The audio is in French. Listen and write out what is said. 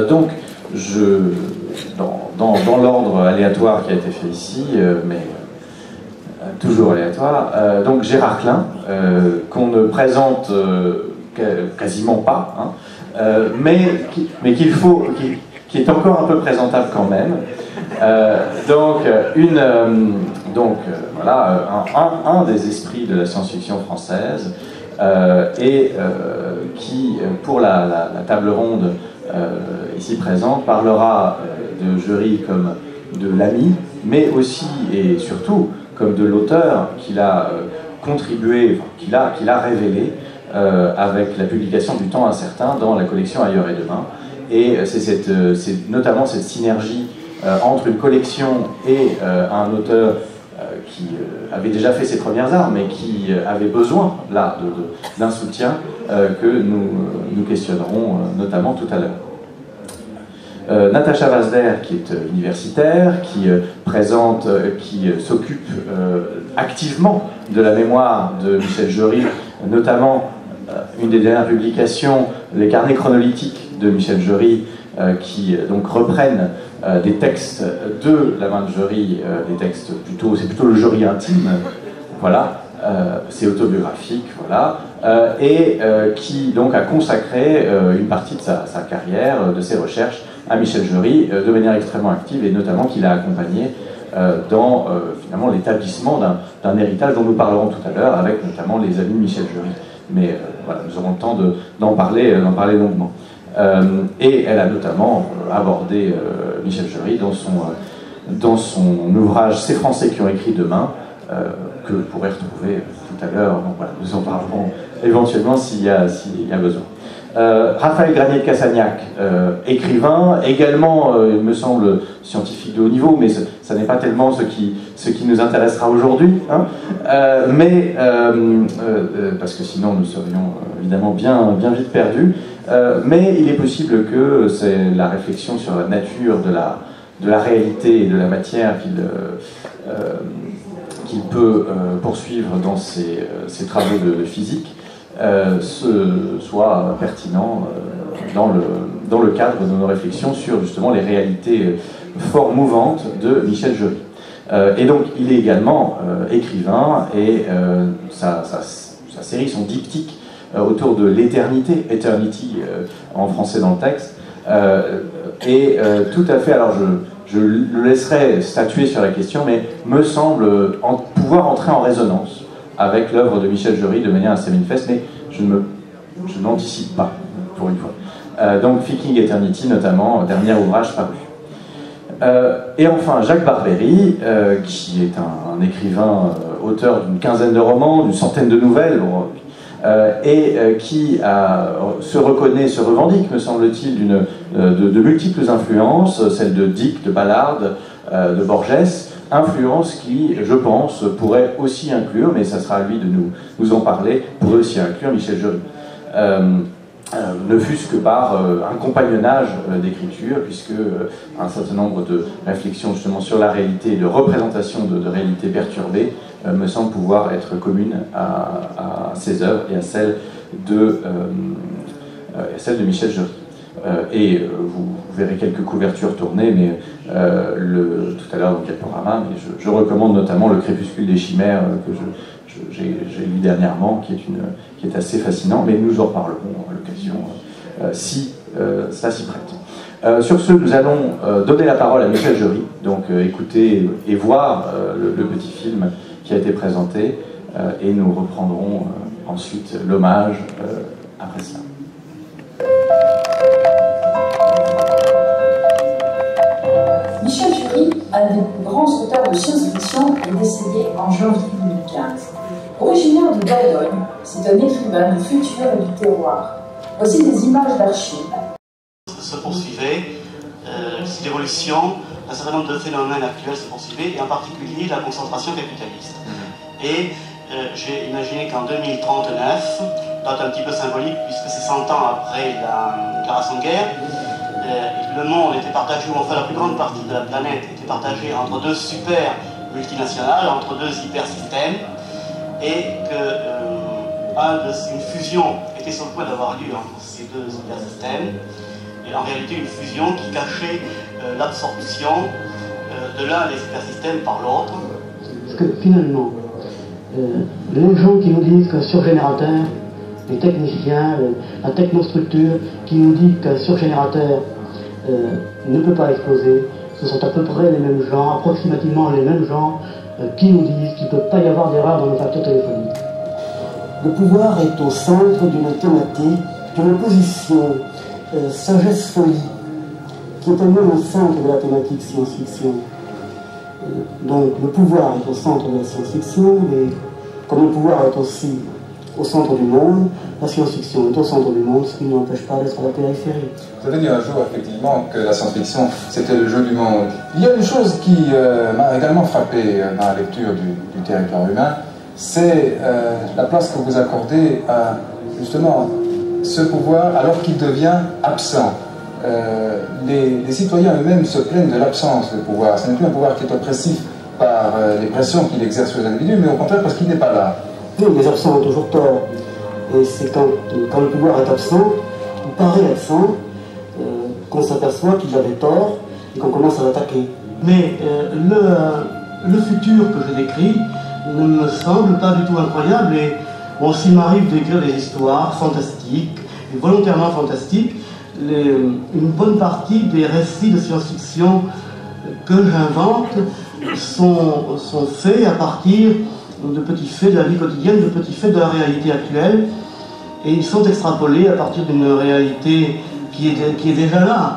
Donc, dans l'ordre aléatoire qui a été fait ici, mais toujours aléatoire, donc Gérard Klein, qu'on ne présente quasiment pas, hein, mais qui est encore un peu présentable quand même. Voilà, un des esprits de la science-fiction française, et qui, pour la table ronde ici présente, parlera de Jury comme de l'ami, mais aussi et surtout comme de l'auteur qu'il a contribué, qu'il a révélé avec la publication du Temps incertain dans la collection Ailleurs et Demain. Et c'est notamment cette synergie entre une collection et un auteur qui avait déjà fait ses premières armes, mais qui avait besoin là d'un soutien que nous questionnerons notamment tout à l'heure. Natacha Vazder, qui est universitaire, qui s'occupe activement de la mémoire de Michel Jury, notamment une des dernières publications, les carnets chronolytiques de Michel Jury, qui donc reprennent des textes de la main de Jury, des textes c'est plutôt le Jury intime, voilà, c'est autobiographique, voilà, et qui donc a consacré une partie de sa carrière, de ses recherches à Michel Jury de manière extrêmement active, et notamment qu'il a accompagné dans finalement l'établissement d'un héritage dont nous parlerons tout à l'heure, avec notamment les amis de Michel Jury. Mais voilà, nous aurons le temps d'en parler longuement. Et elle a notamment abordé Michel Jury dans son ouvrage Ces Français qui ont écrit demain, que vous pourrez retrouver tout à l'heure. Donc voilà, nous en parlerons éventuellement s'il y a besoin. Raphaël Granier-Cassagnac, écrivain, également, il me semble, scientifique de haut niveau, mais ça n'est pas tellement ce qui nous intéressera aujourd'hui, hein, parce que sinon nous serions évidemment bien vite perdus, mais il est possible que c'est la réflexion sur la nature de la réalité et de la matière qu'il peut poursuivre dans ses travaux de physique, soit pertinent dans le cadre de nos réflexions sur justement les réalités fort mouvantes de Michel Jury. Et donc il est également écrivain, et sa série, son diptyque autour de l'éternité, Eternity en français dans le texte, est tout à fait, alors je le laisserai statuer sur la question, mais me semble pouvoir entrer en résonance avec l'œuvre de Michel Jury de manière assez manifeste, mais je n'anticipe pas, pour une fois. Donc Viking Eternity, notamment, dernier ouvrage paru. Et enfin, Jacques Barbery, qui est un écrivain, auteur d'une quinzaine de romans, d'une centaine de nouvelles, et qui se revendique, me semble-t-il, de multiples influences, celles de Dick, de Ballard, de Borges, influence qui, je pense, pourrait aussi inclure, mais ça sera à lui de nous en parler, pourrait aussi inclure Michel Jury. Ne fût-ce que par un compagnonnage d'écriture, puisque un certain nombre de réflexions justement sur la réalité, de représentation de réalité perturbée, me semble pouvoir être commune à ses œuvres et à celles de Michel Jury. Et vous verrez quelques couvertures tournées, mais tout à l'heure dans Diaporama, mais je recommande notamment Le Crépuscule des Chimères, que j'ai lu dernièrement, qui est assez fascinant, mais nous en reparlerons à l'occasion, si ça s'y prête. Sur ce, nous allons donner la parole à Michel Jury, donc écouter et voir le petit film qui a été présenté, et nous reprendrons ensuite l'hommage après cela. Michel Jury, un des plus grands auteurs de science-fiction, est décédé en janvier 2015. Originaire de Dordogne, c'est un écrivain du futur et du terroir. Voici des images d'archives. Se poursuivait, cette évolution, un certain nombre de phénomènes actuels se poursuivaient, et en particulier la concentration capitaliste. Et j'ai imaginé qu'en 2039, date un petit peu symbolique puisque c'est 100 ans après la déclaration de guerre, le monde était partagé, ou enfin la plus grande partie de la planète était partagée entre deux super multinationales, entre deux hypersystèmes, et qu'une fusion était sur le point d'avoir lieu entre ces deux hypersystèmes, en réalité une fusion qui cachait l'absorption de l'un des supersystèmes par l'autre. Parce que finalement, les gens qui nous disent qu'un surgénérateur, les techniciens, la technostructure qui nous dit qu'un surgénérateur ne peut pas exploser, ce sont à peu près les mêmes gens, approximativement les mêmes gens qui nous disent qu'il ne peut pas y avoir d'erreur dans nos factures téléphoniques. Le pouvoir est au centre d'une thématique, d'une opposition sagesse-folie, qui est elle-même au centre de la thématique science-fiction. Donc le pouvoir est au centre de la science-fiction, et comme le pouvoir est aussi au centre du monde, la science-fiction est au centre du monde, ce qui n'empêche pas d'être à la périphérie. Vous avez dit un jour, effectivement, que la science-fiction, c'était le jeu du monde. Il y a une chose qui m'a également frappé dans la lecture du territoire humain, c'est la place que vous accordez à, justement, ce pouvoir alors qu'il devient absent. Les citoyens eux-mêmes se plaignent de l'absence de pouvoir. Ce n'est plus un pouvoir qui est oppressif par les pressions qu'il exerce sur les individus, mais au contraire parce qu'il n'est pas là. Oui, les absents ont toujours tort. Et c'est quand le pouvoir est absent, il paraît absent, qu'on s'aperçoit qu'il avait tort et qu'on commence à l'attaquer. Mais le futur que je décris ne me semble pas du tout incroyable. Et bon, s'il m'arrive d'écrire des histoires fantastiques, et volontairement fantastiques, une bonne partie des récits de science-fiction que j'invente sont faits à partir de petits faits de la vie quotidienne, de petits faits de la réalité actuelle, et ils sont extrapolés à partir d'une réalité qui est déjà là.